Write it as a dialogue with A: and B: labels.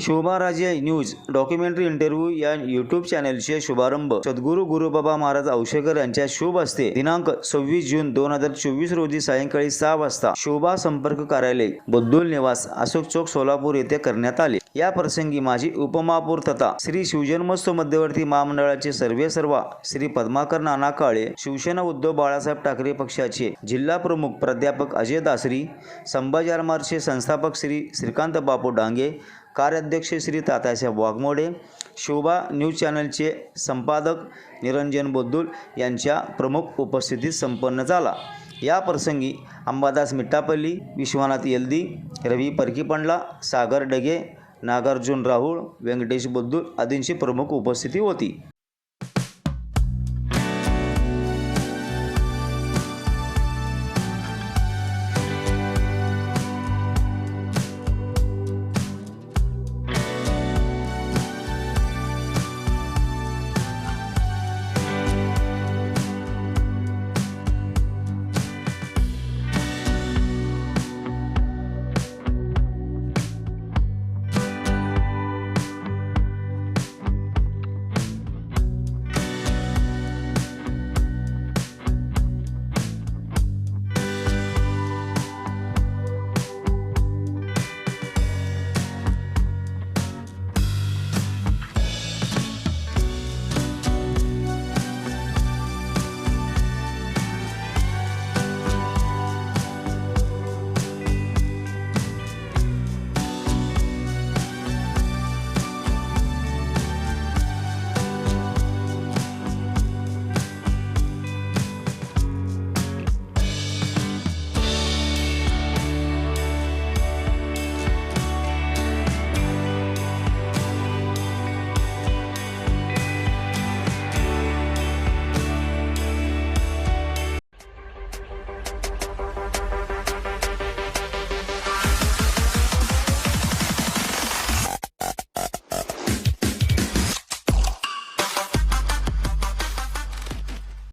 A: Shobharaje news documentary interview या YouTube चॅनलचे शुभारंभ सद्गुरू गुरुबाबा महाराज औशेकर यांच्या शुभ हस्ते दिनांक 26 जून 2024 रोजी सायंकाळी 6 वाजता शोभा संपर्क कार्यालय बद्दुल निवास अशोक चौक सोलापूर येथे करण्यात आले। या प्रसंगी माजी उपमहापौर तथा श्री शिवजन्मोत्सव मध्यवर्ती महामंडळाचे सर्वेसर्वा श्री पद्माकर नाना काळे, शिवसेना उद्धव बाळासाहेब ठाकरे पक्षाचे जिल्हा प्रमुख प्राध्यापक अजय दासरी, संभाजी आरमारचे संस्थापक श्री श्रीकांत बापू डांगे, कार्याध्यक्ष श्री तात्यासाहेब वाघमोडे, शोभा न्यूज चॅनलचे संपादक निरंजन बद्दुल यांच्या प्रमुख उपस्थितीत संपन्न झाला। या प्रसंगी अंबादास मिट्टापल्ली, विश्वनाथ येल्दी, रवी परकीपंडला, सागर डगे, नागार्जुन राहुळ, व्यंकटेश बद्दुल आदींची प्रमुख उपस्थिती होती।